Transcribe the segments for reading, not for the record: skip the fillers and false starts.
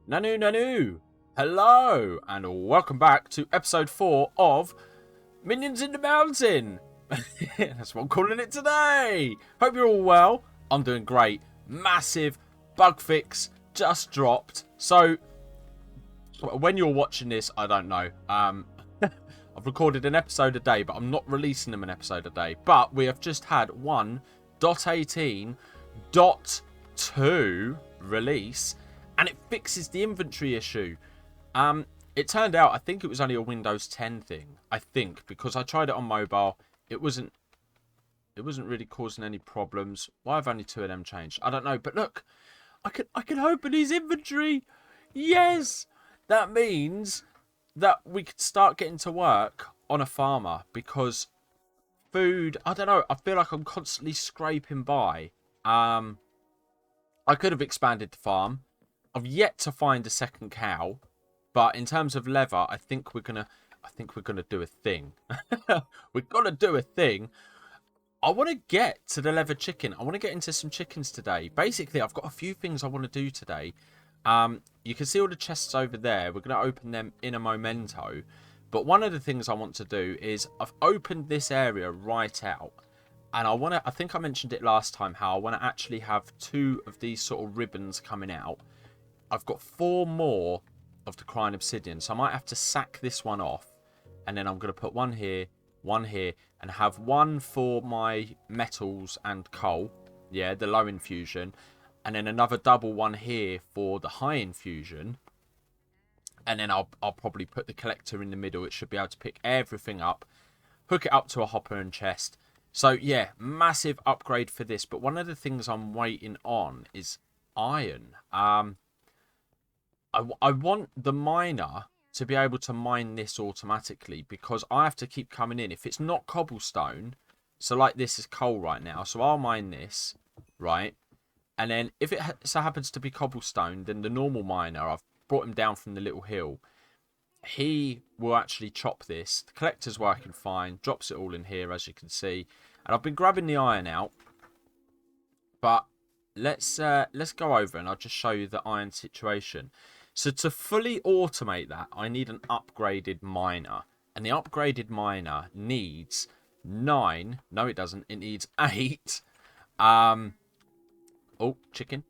Nanu Nanu! Hello, and welcome back to episode 4 of Minions in the Mountain! That's what I'm calling it today! Hope you're all well. I'm doing great. Massive bug fix just dropped. So, when you're watching this, I don't know. I've recorded an episode a day, but I'm not releasing them an episode a day. But we have just had 1.18.2 release. And it fixes the inventory issue. It turned out, I think it was only a Windows 10 thing. I think, because I tried it on mobile. It wasn't really causing any problems. Why have only 2 of them changed? I don't know. But look, I can open his inventory. Yes! That means that we could start getting to work on a farmer. Because food, I don't know. I feel like I'm constantly scraping by. I could have expanded the farm. I've yet to find a second cow, but in terms of leather, I think we're gonna do a thing. We've got to do a thing. I want to get to the leather chicken. I want to get into some chickens today. Basically, I've got a few things I want to do today. You can see all the chests over there. We're going to open them in a momento. But one of the things I want to do is I've opened this area right out. And I think I mentioned it last time, how I want to actually have 2 of these sort of ribbons coming out. I've got 4 more of the crying obsidian, so I might have to sack this one off, and then I'm going to put one here, and have one for my metals and coal, yeah, the low infusion, and then another double one here for the high infusion, and then I'll probably put the collector in the middle. It should be able to pick everything up, hook it up to a hopper and chest. So yeah, massive upgrade for this, but one of the things I'm waiting on is iron. I want the miner to be able to mine this automatically, because I have to keep coming in. If it's not cobblestone, so like this is coal right now, so I'll mine this, right? And then if it so happens to be cobblestone, then the normal miner, I've brought him down from the little hill, he will actually chop this. The collector's working fine, drops it all in here, as you can see. And I've been grabbing the iron out, but let's go over and I'll just show you the iron situation. So to fully automate that, I need an upgraded miner. And the upgraded miner needs 9. No, it doesn't. It needs 8. Oh, chicken.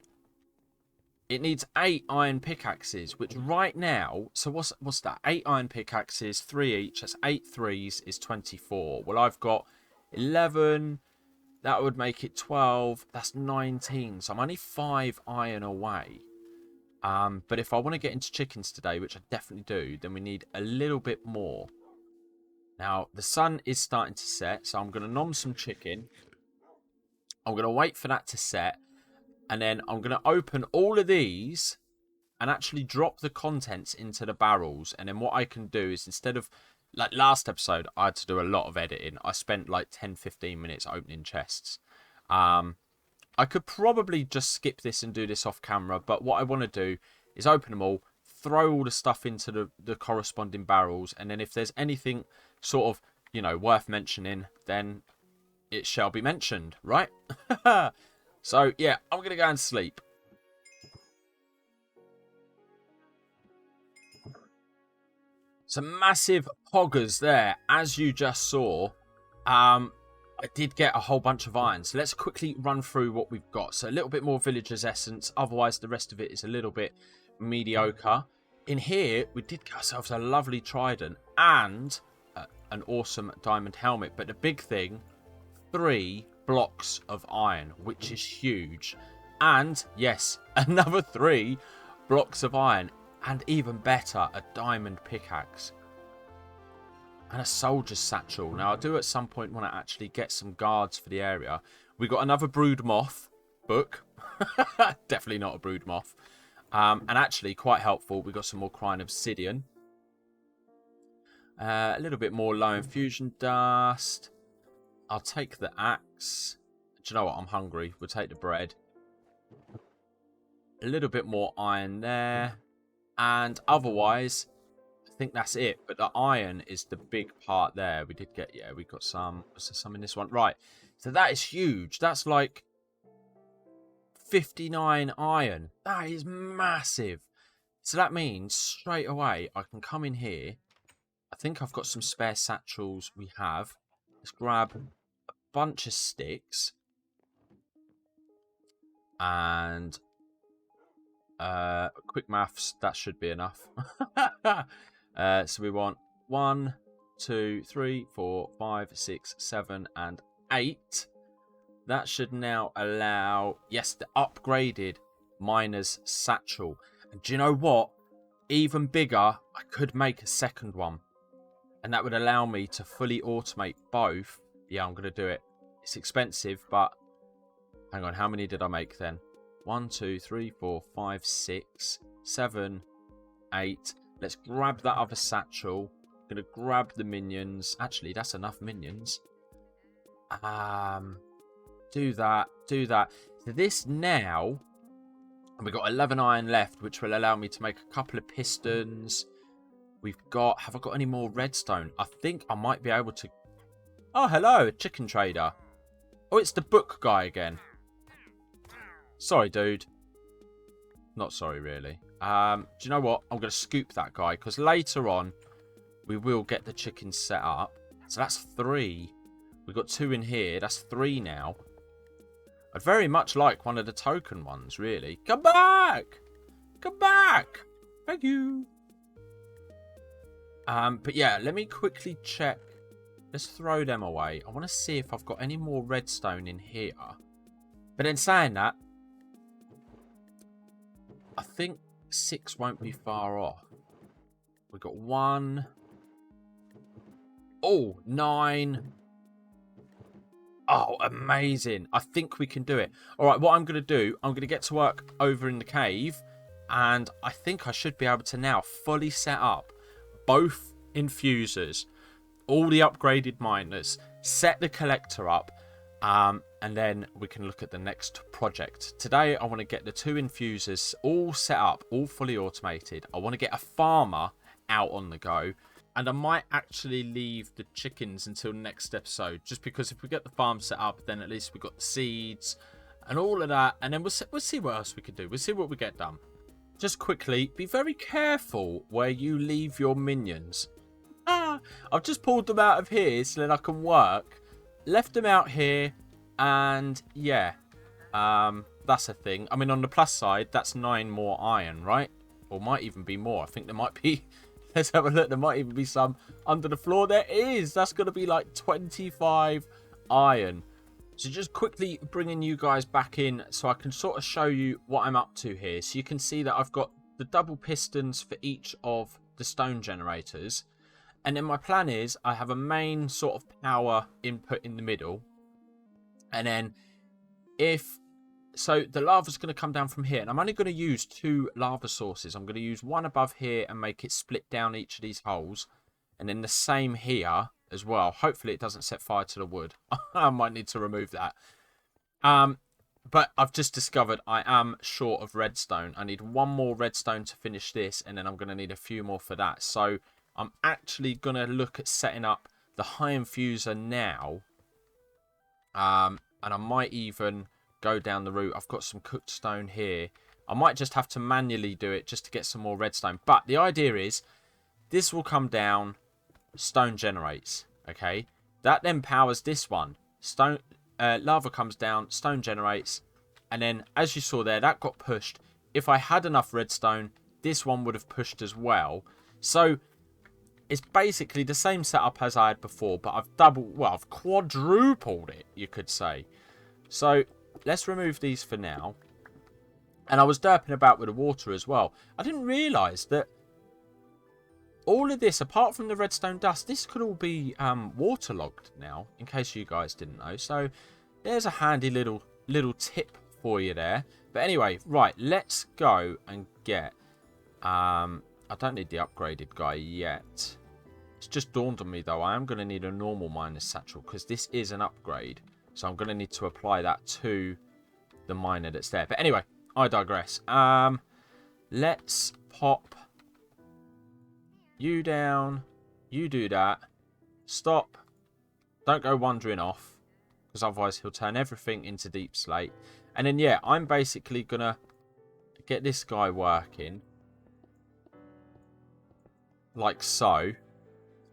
It needs 8 iron pickaxes, which right now... So what's that? 8 iron pickaxes, 3 each. That's 8 threes is 24. Well, I've got 11. That would make it 12. That's 19. So I'm only 5 iron away. But if I want to get into chickens today, which I definitely do, then we need a little bit more. Now, the sun is starting to set, so I'm going to nom some chicken. I'm going to wait for that to set. And then I'm going to open all of these and actually drop the contents into the barrels. And then what I can do is, instead of... Like last episode, I had to do a lot of editing. I spent like 10-15 minutes opening chests. I could probably just skip this and do this off camera, but what I want to do is open them all, throw all the stuff into the corresponding barrels, and then if there's anything sort of, you know, worth mentioning, then it shall be mentioned, right? So, yeah, I'm going to go and sleep. Some massive hoggers there, as you just saw. I did get a whole bunch of iron, so let's quickly run through what we've got. So a little bit more villager's essence, otherwise the rest of it is a little bit mediocre. In here, we did get ourselves a lovely trident and an awesome diamond helmet. But the big thing, 3 blocks of iron, which is huge. And, yes, another 3 blocks of iron. And even better, a diamond pickaxe. And a soldier's satchel. Now, I do at some point want to actually get some guards for the area. We got another brood moth book. Definitely not a brood moth. And actually, quite helpful, we got some more crying obsidian. A little bit more low infusion dust. I'll take the axe. Do you know what? I'm hungry. We'll take the bread. A little bit more iron there. And otherwise, I think that's it. But the iron is the big part there. We did get, yeah, we got some. Was there some in this one? Right. So that is huge. That's like 59 iron. That is massive. So that means straight away I can come in here. I think I've got some spare satchels. We have. Let's grab a bunch of sticks. And quick maths, that should be enough. So we want 1, 2, 3, 4, 5, 6, 7, and 8. That should now allow, yes, the upgraded miner's satchel. And do you know what? Even bigger, I could make a second one. And that would allow me to fully automate both. Yeah, I'm going to do it. It's expensive, but hang on. How many did I make then? 1, 2, 3, 4, 5, 6, 7, 8. Let's grab that other satchel. I'm going to grab the minions. Actually, that's enough minions. Do that. Do that. So this now, we've got 11 iron left, which will allow me to make a couple of pistons. We've got... Have I got any more redstone? I think I might be able to... Oh, hello, a chicken trader. Oh, it's the book guy again. Sorry, dude. Not sorry, really. Do you know what? I'm going to scoop that guy, because later on, we will get the chickens set up. So that's 3. We've got 2 in here. That's 3 now. I'd very much like one of the token ones, really. Come back! Come back! Thank you. But yeah, let me quickly check. Let's throw them away. I want to see if I've got any more redstone in here. But in saying that, I think 6 won't be far off. We've got 1. Oh, 9. Oh, amazing. I think we can do it. All right, what I'm going to do, I'm going to get to work over in the cave. And I think I should be able to now fully set up both infusers, all the upgraded miners, set the collector up, and then we can look at the next project. Today, I want to get the 2 infusers all set up, all fully automated. I want to get a farmer out on the go. And I might actually leave the chickens until next episode, just because if we get the farm set up, then at least we've got the seeds and all of that. And then we'll see what else we can do. We'll see what we get done. Just quickly, be very careful where you leave your minions. I've just pulled them out of here so that I can work. Left them out here. And yeah, that's a thing. I mean, on the plus side, that's 9 more iron, right? Or might even be more. I think there might be... Let's have a look. There might even be some under the floor. There is. That's going to be like 25 iron. So just quickly bringing you guys back in so I can sort of show you what I'm up to here. So you can see that I've got the double pistons for each of the stone generators. And then my plan is I have a main sort of power input in the middle. And then if... So the lava's going to come down from here. And I'm only going to use 2 lava sources. I'm going to use one above here and make it split down each of these holes. And then the same here as well. Hopefully it doesn't set fire to the wood. I might need to remove that. But I've just discovered I am short of redstone. I need 1 more redstone to finish this. And then I'm going to need a few more for that. So I'm actually going to look at setting up the high infuser now. And I might even... go down the route. I've got some cooked stone here. I might just have to manually do it just to get some more redstone. But the idea is this will come down, stone generates. Okay, that then powers this one. Stone lava comes down, stone generates, and then as you saw there, that got pushed. If I had enough redstone, this one would have pushed as well. So it's basically the same setup as I had before, but I've quadrupled it, you could say. So let's remove these for now. And I was derping about with the water as well. I didn't realise that all of this, apart from the redstone dust, this could all be waterlogged now, in case you guys didn't know. So there's a handy little tip for you there. But anyway, right, let's go and get... I don't need the upgraded guy yet. It's just dawned on me, though, I am going to need a normal miner's satchel, because this is an upgrade. So I'm going to need to apply that to the miner that's there. But anyway, I digress. Let's pop you down. You do that. Stop. Don't go wandering off, because otherwise he'll turn everything into deep slate. And then, yeah, I'm basically going to get this guy working. Like so.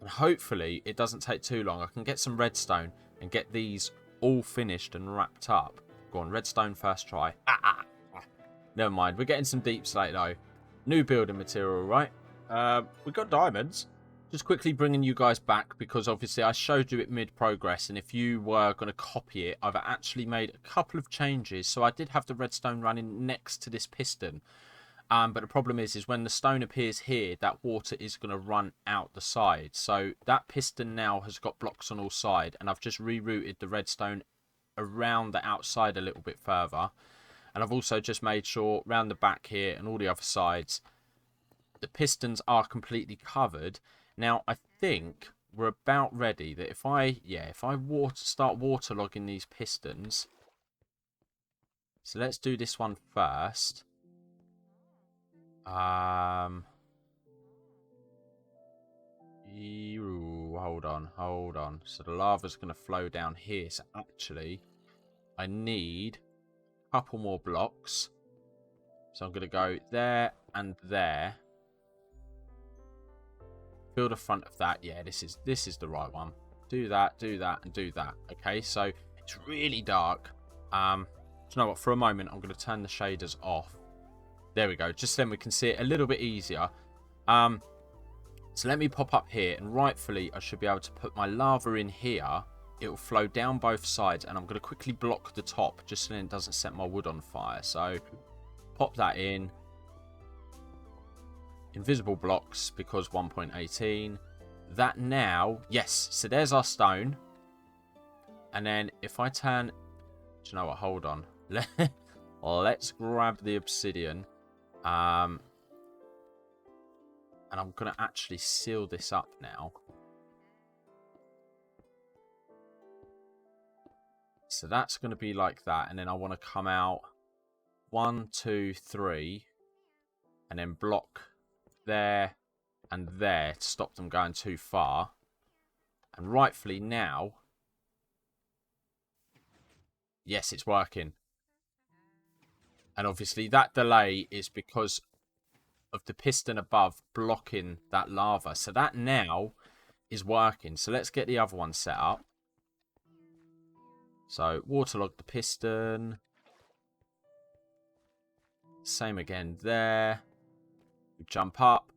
And hopefully it doesn't take too long. I can get some redstone and get these all finished and wrapped up. Go on, redstone first try. Never mind. We're getting some deep slate though. New building material, right? We got diamonds. Just quickly bringing you guys back, because obviously I showed you it mid-progress, and if you were going to copy it, I've actually made a couple of changes. So I did have the redstone running next to this piston. But the problem is when the stone appears here, that water is going to run out the side. So that piston now has got blocks on all sides, and I've just rerouted the redstone around the outside a little bit further. And I've also just made sure around the back here and all the other sides, the pistons are completely covered. Now, I think we're about ready that if I start waterlogging these pistons. So let's do this one first. Hold on. So the lava's going to flow down here. So actually, I need a couple more blocks. So I'm going to go there and there. Fill the front of that. Yeah, this is the right one. Do that, and do that. Okay, so it's really dark. Do you know what? For a moment, I'm going to turn the shaders off. There we go. Just then we can see it a little bit easier. So let me pop up here, and rightfully I should be able to put my lava in here. It will flow down both sides, and I'm going to quickly block the top just so it doesn't set my wood on fire. So pop that in. Invisible blocks because 1.18. That now, yes. So there's our stone. And then if I turn, do you know what? Hold on. Let's grab the obsidian. And I'm going to actually seal this up now. So that's going to be like that. And then I want to come out 1, 2, 3. And then block there and there to stop them going too far. And rightfully now, yes, it's working. And obviously that delay is because of the piston above blocking that lava. So that now is working. So let's get the other one set up. So waterlog the piston. Same again there. We jump up.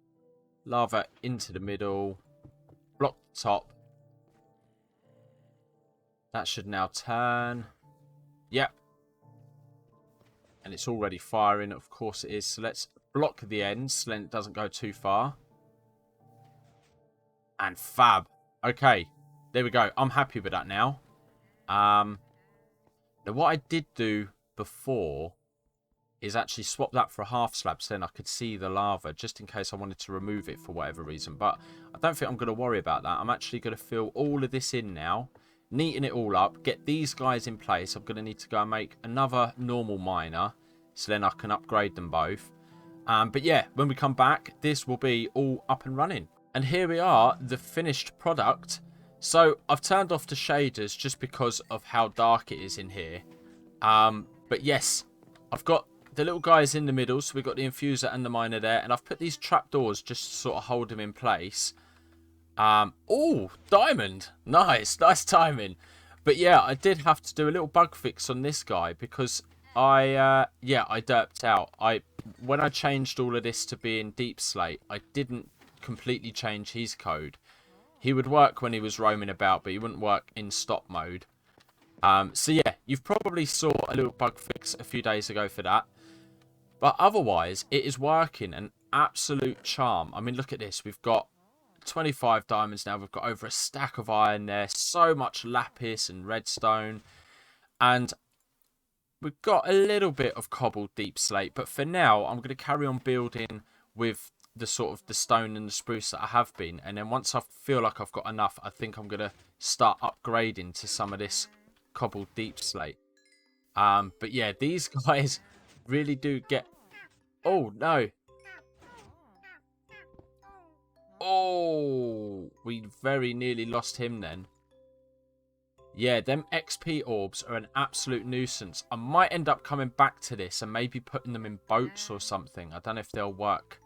Lava into the middle. Block the top. That should now turn. Yep. And it's already firing. Of course it is. So let's block the ends so then it doesn't go too far. And fab. Okay. There we go. I'm happy with that now. Now what I did do before is actually swap that for a half slab so then I could see the lava just in case I wanted to remove it for whatever reason. But I don't think I'm going to worry about that. I'm actually going to fill all of this in now. Neaten it all up. Get these guys in place. I'm going to need to go and make another normal miner so then I can upgrade them both. But yeah, when we come back, this will be all up and running. And here we are, the finished product. So I've turned off the shaders just because of how dark it is in here. But yes, I've got the little guys in the middle. So we've got the infuser and the miner there. And I've put these trapdoors just to sort of hold them in place. Oh, diamond. Nice timing. But yeah, I did have to do a little bug fix on this guy because I derped out. When I changed all of this to being deep slate, I didn't completely change his code. He would work when he was roaming about, but he wouldn't work in stop mode. So yeah, you've probably saw a little bug fix a few days ago for that. But otherwise, it is working an absolute charm. I mean, look at this. We've got 25 diamonds now. We've got over a stack of iron there. So much lapis and redstone. And we've got a little bit of cobbled deep slate. But for now, I'm going to carry on building with the sort of the stone and the spruce that I have been. And then once I feel like I've got enough, I think I'm going to start upgrading to some of this cobbled deep slate. But yeah, these guys really do get... Oh, no. Oh, we very nearly lost him then. Yeah, them XP orbs are an absolute nuisance. I might end up coming back to this and maybe putting them in boats or something. I don't know if they'll work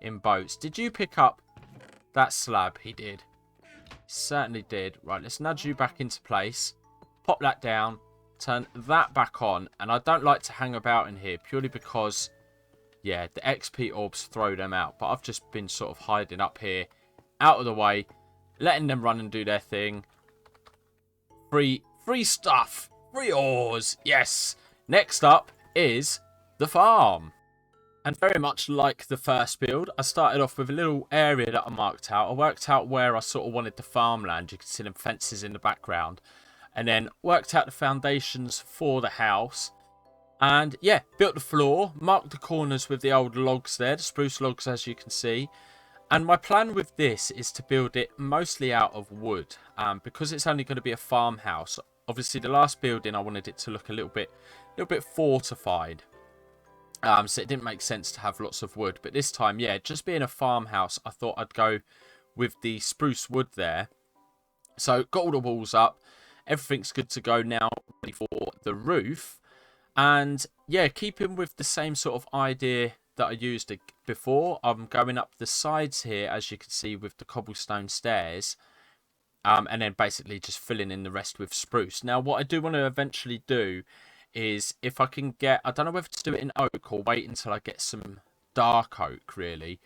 in boats. Did you pick up that slab? He did. He certainly did. Right, let's nudge you back into place. Pop that down. Turn that back on. And I don't like to hang about in here purely because, yeah, the XP orbs throw them out. But I've just been sort of hiding up here, out of the way, letting them run and do their thing. Free stuff. Free ores. Yes. Next up is the farm. And very much like the first build, I started off with a little area that I marked out. I worked out where I sort of wanted the farmland. You can see them fences in the background. And then worked out the foundations for the house. And yeah, built the floor. Marked the corners with the old logs there. The spruce logs, as you can see. And my plan with this is to build it mostly out of wood, because it's only going to be a farmhouse. Obviously, the last building I wanted it to look a little bit fortified, so it didn't make sense to have lots of wood. But this time, yeah, just being a farmhouse, I thought I'd go with the spruce wood there. So got all the walls up, everything's good to go now, ready for the roof, and yeah, keeping with the same sort of idea that I used before. I'm going up the sides here, as you can see, with the cobblestone stairs, and then basically just filling in the rest with spruce. Now, what I do want to eventually do is, if I can get, I don't know whether to do it in oak or wait until I get some dark oak, really,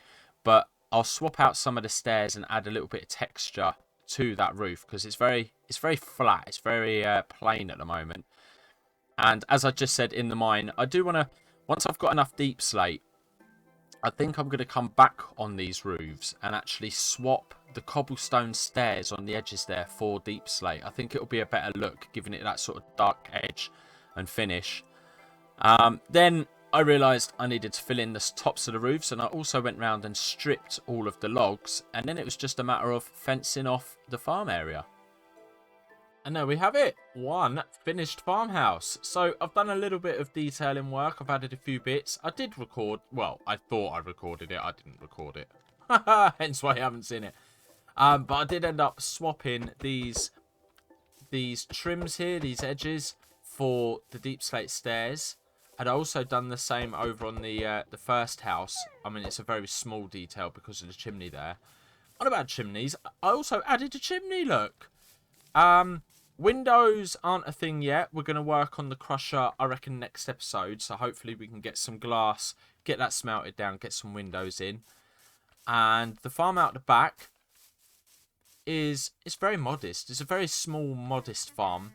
but I'll swap out some of the stairs and add a little bit of texture to that roof, because it's very flat, it's very plain at the moment. And as I just said in the mine, I do want to, once I've got enough deep slate, I think I'm going to come back on these roofs and actually swap the cobblestone stairs on the edges there for deep slate. I think it'll be a better look, giving it that sort of dark edge and finish. Then I realised I needed to fill in the tops of the roofs, and I also went round and stripped all of the logs, and then it was just a matter of fencing off the farm area. And there we have it, one finished farmhouse. So I've done a little bit of detailing work, I've added a few bits. I did record, well, I thought I recorded it, I didn't record it. Hence why you haven't seen it. But I did end up swapping these trims here, these edges, for the deep slate stairs. I'd also done the same over on the first house. I mean, it's a very small detail because of the chimney there. On about chimneys, I also added a chimney, look. Windows aren't a thing yet. We're going to work on the crusher, I reckon, next episode. So hopefully we can get some glass, get that smelted down, get some windows in. And the farm out the back it's very modest. It's a very small, modest farm.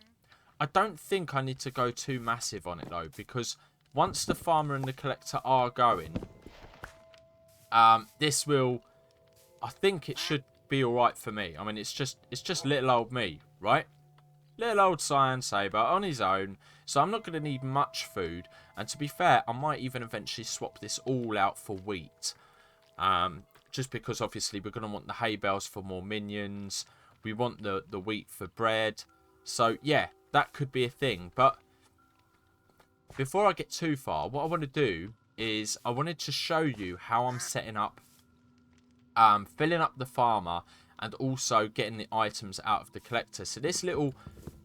I don't think I need to go too massive on it, though, because once the farmer and the collector are going, this will, I think it should be all right for me. I mean, it's just little old me, right? Little old Cyan Saber on his own, so I'm not going to need much food. And to be fair, I might even eventually swap this all out for wheat. Just because obviously we're going to want the hay bales for more minions. We want the wheat for bread. So yeah, that could be a thing. But before I get too far, what I want to do is I wanted to show you how I'm setting up, filling up the farmer, and also getting the items out of the collector. So this little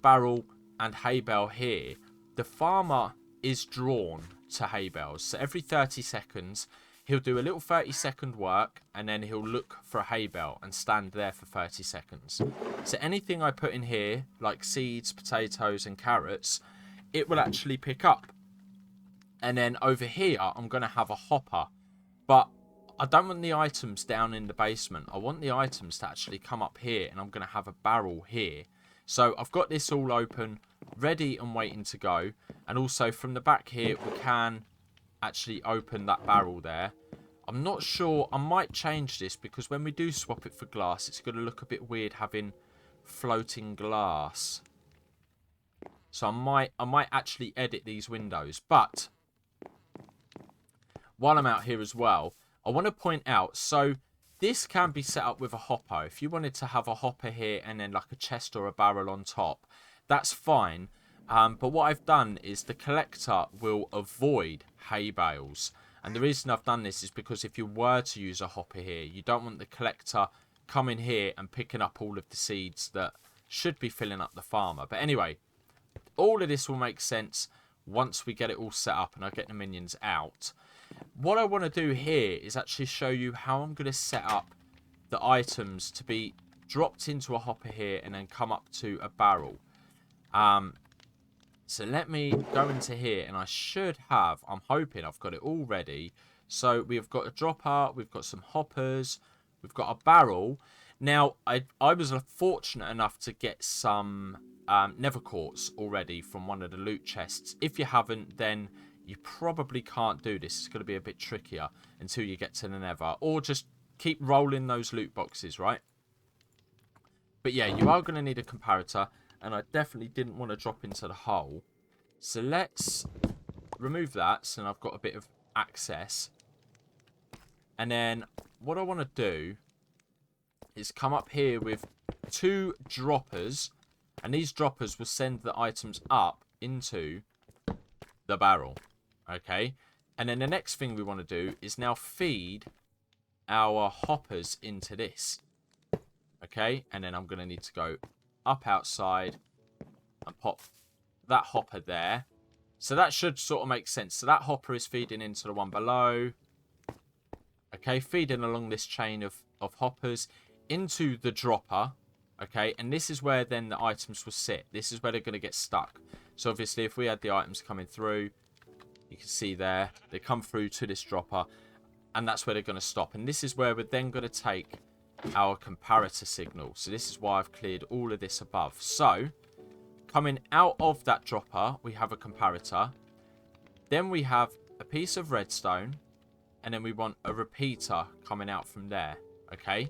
barrel and hay bale here, the farmer is drawn to hay bales. So every 30 seconds, he'll do a little 30-second work, and then he'll look for a hay bale and stand there for 30 seconds. So anything I put in here, like seeds, potatoes, and carrots, it will actually pick up. And then over here, I'm going to have a hopper. But I don't want the items down in the basement. I want the items to actually come up here, and I'm going to have a barrel here. So I've got this all open, ready and waiting to go. And also from the back here, we can actually open that barrel there. I'm not sure. I might change this because when we do swap it for glass, it's going to look a bit weird having floating glass. So I might actually edit these windows. But while I'm out here as well, I want to point out, so this can be set up with a hopper. If you wanted to have a hopper here and then like a chest or a barrel on top, that's fine. But what I've done is the collector will avoid hay bales. And the reason I've done this is because if you were to use a hopper here, you don't want the collector coming here and picking up all of the seeds that should be filling up the farmer. But anyway, all of this will make sense once we get it all set up and I get the minions out. What I want to do here is actually show you how I'm going to set up the items to be dropped into a hopper here and then come up to a barrel. So let me go into here and I should have, I'm hoping I've got it all ready. So we've got a dropper, we've got some hoppers, we've got a barrel. Now, I was fortunate enough to get some nether quartz already from one of the loot chests. If you haven't, then you probably can't do this. It's going to be a bit trickier until you get to the nether. Or just keep rolling those loot boxes, right? But yeah, you are going to need a comparator. And I definitely didn't want to drop into the hole. So let's remove that. So I've got a bit of access. And then what I want to do is come up here with 2 droppers. And these droppers will send the items up into the barrel. Okay. And then the next thing we want to do is now feed our hoppers into this. Okay. And then I'm going to need to go up outside and pop that hopper there. So that should sort of make sense. So that hopper is feeding into the one below. Okay, feeding along this chain of hoppers into the dropper. Okay, and this is where then the items will sit. This is where they're going to get stuck. So obviously if we had the items coming through, you can see there, they come through to this dropper. And that's where they're going to stop. And this is where we're then going to take our comparator signal. So this is why I've cleared all of this above. So coming out of that dropper, we have a comparator. Then we have a piece of redstone. And then we want a repeater coming out from there. Okay.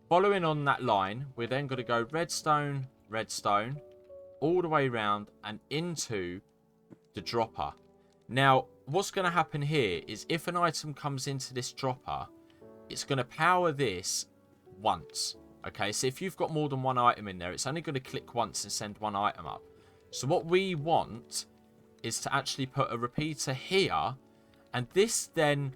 Following on that line, we're then going to go redstone, redstone, all the way around and into the dropper. Now, what's going to happen here is if an item comes into this dropper, it's going to power this once. Okay, so if you've got more than one item in there, it's only going to click once and send one item up. So what we want is to actually put a repeater here, and this then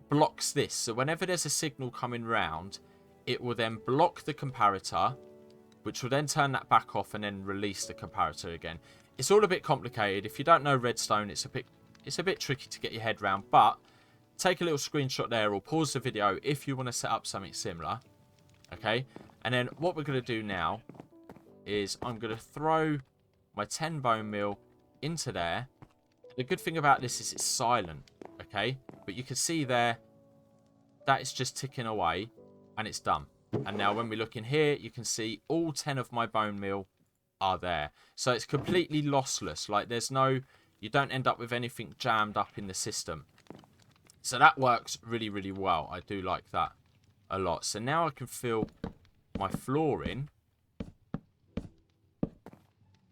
blocks this. So whenever there's a signal coming round, it will then block the comparator, which will then turn that back off and then release the comparator again. It's all a bit complicated. If you don't know redstone, it's a bit tricky to get your head around, but take a little screenshot there or pause the video if you want to set up something similar. Okay, and then what we're going to do now is I'm going to throw my 10 bone meal into there. The good thing about this is it's silent, okay? But you can see there that is just ticking away and it's done. And now when we look in here, you can see all 10 of my bone meal are there. So it's completely lossless. Like there's no, you don't end up with anything jammed up in the system. So that works really, really well. I do like that a lot. So now I can fill my floor in.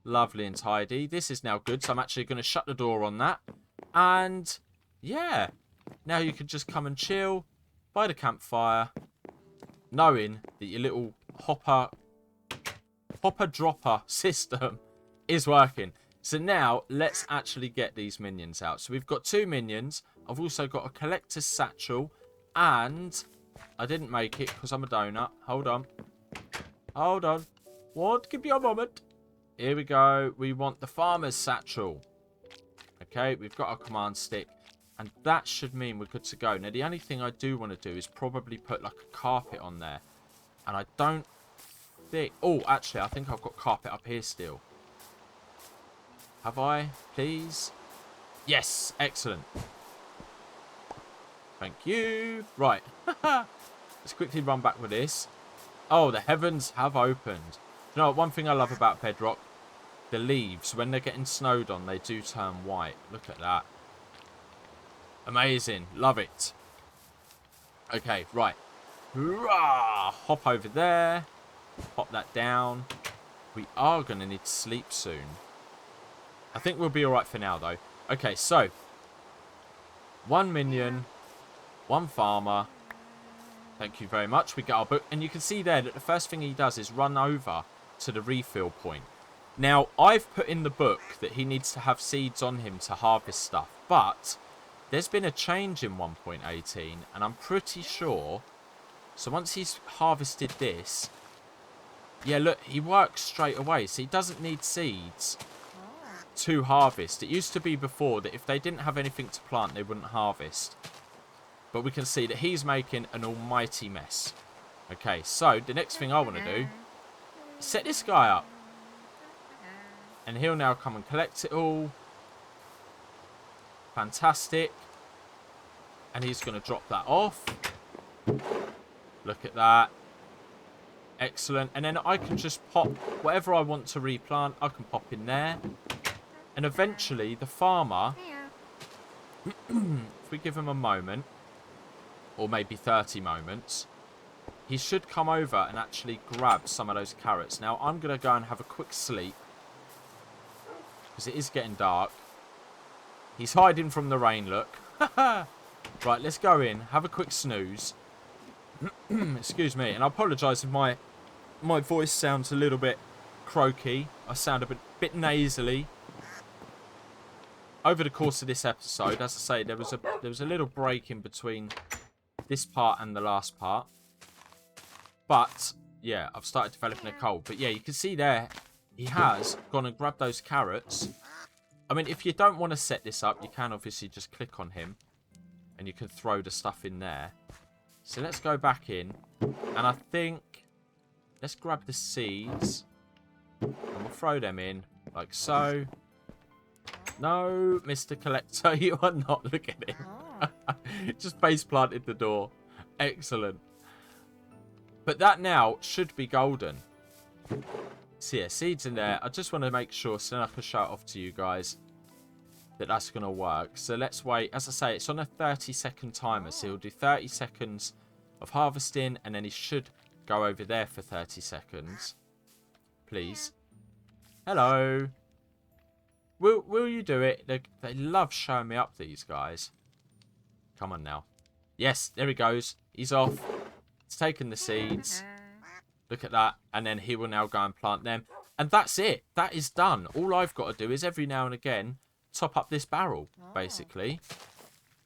Lovely and tidy. This is now good. So I'm actually going to shut the door on that. And yeah, now you can just come and chill by the campfire, knowing that your little hopper dropper system is working. So now let's actually get these minions out. So we've got 2 minions. I've also got a collector's satchel, and I didn't make it because I'm a donut. Hold on. Hold on. What? Give me a moment. Here we go. We want the farmer's satchel. Okay, we've got our command stick. And that should mean we're good to go. Now, the only thing I do want to do is probably put like a carpet on there. And I don't think... Oh, actually, I think I've got carpet up here still. Have I? Please? Yes, excellent. Thank you. Right. Let's quickly run back with this. Oh, the heavens have opened. You know, one thing I love about Bedrock, the leaves, when they're getting snowed on, they do turn white. Look at that. Amazing. Love it. Okay, right. Hurrah! Hop over there. Pop that down. We are going to need to sleep soon. I think we'll be alright for now, though. Okay, so. 1 minion. 1 farmer. Thank you very much. We get our book. And you can see there that the first thing he does is run over to the refill point. Now, I've put in the book that he needs to have seeds on him to harvest stuff. But there's been a change in 1.18. And I'm pretty sure. So once he's harvested this. Yeah, look, he works straight away. So he doesn't need seeds to harvest. It used to be before that if they didn't have anything to plant, they wouldn't harvest. But we can see that he's making an almighty mess. Okay, so the next thing I want to do is set this guy up. And he'll now come and collect it all. Fantastic. And he's going to drop that off. Look at that. Excellent. And then I can just pop whatever I want to replant. I can pop in there. And eventually the farmer, if we give him a moment, or maybe 30 moments, he should come over and actually grab some of those carrots. Now I'm going to go and have a quick sleep. Because it is getting dark. He's hiding from the rain, look. Right, let's go in. Have a quick snooze. Excuse me. And I apologise if my voice sounds a little bit croaky. I sound a bit nasally. Over the course of this episode, as I say, there was a little break in between this part and the last part. But, yeah, I've started developing a cold. But, yeah, you can see there, he has gone and grabbed those carrots. I mean, if you don't want to set this up, you can obviously just click on him. And you can throw the stuff in there. So let's go back in. And I think, let's grab the seeds. And we'll throw them in, like so. No, Mr. Collector, you are not. Look at him. Just face planted the door. Excellent. But that now should be golden. So yeah, seeds in there. I just want to make sure so then I can show it off to you guys that that's going to work. So let's wait. As I say, it's on a 30-second timer. So he'll do 30 seconds of harvesting and then he should go over there for 30 seconds. Please. Hello. Will you do it? They love showing me up, these guys. Come on now. Yes, there he goes. He's off. He's taken the seeds. Look at that. And then he will now go and plant them. And that's it. That is done. All I've got to do is every now and again top up this barrel, basically.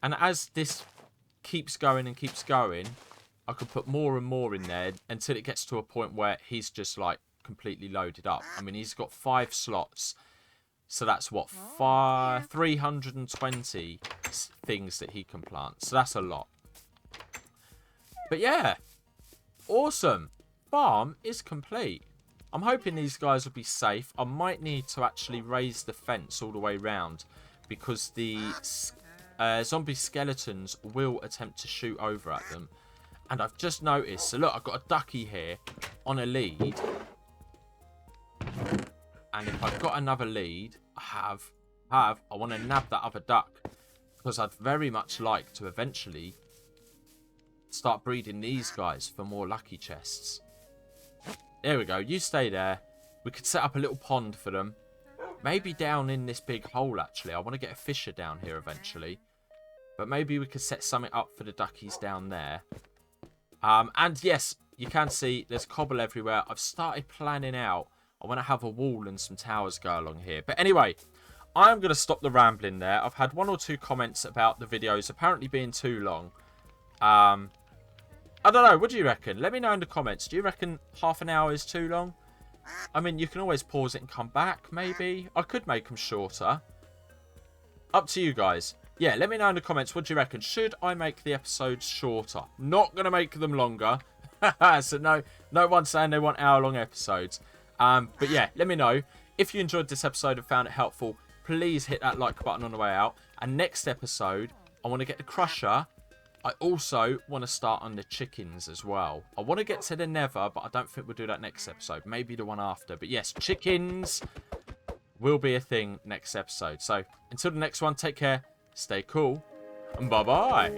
And as this keeps going and keeps going, I can put more and more in there until it gets to a point where he's just like completely loaded up. I mean, he's got 5 slots. So that's what, 320 things that he can plant. So that's a lot. But yeah, awesome. Farm is complete. I'm hoping these guys will be safe. I might need to actually raise the fence all the way around because the zombie skeletons will attempt to shoot over at them. And I've just noticed, so look, I've got a ducky here on a lead. And if I've got another lead, I want to nab that other duck. Because I'd very much like to eventually start breeding these guys for more lucky chests. There we go. You stay there. We could set up a little pond for them. Maybe down in this big hole, actually. I want to get a fisher down here eventually. But maybe we could set something up for the duckies down there. And yes, you can see there's cobble everywhere. I've started planning out. I want to have a wall and some towers go along here. But anyway, I'm going to stop the rambling there. I've had 1 or 2 comments about the videos apparently being too long. I don't know. What do you reckon? Let me know in the comments. Do you reckon half an hour is too long? I mean, you can always pause it and come back, maybe. I could make them shorter. Up to you guys. Yeah, let me know in the comments. What do you reckon? Should I make the episodes shorter? Not going to make them longer. So no one's saying they want hour-long episodes. But yeah, let me know. If you enjoyed this episode and found it helpful, please hit that like button on the way out. And next episode, I want to get the crusher. I also want to start on the chickens as well. I want to get to the nether, but I don't think we'll do that next episode. Maybe the one after. But yes, chickens will be a thing next episode. So until the next one, take care, stay cool, Bye-bye.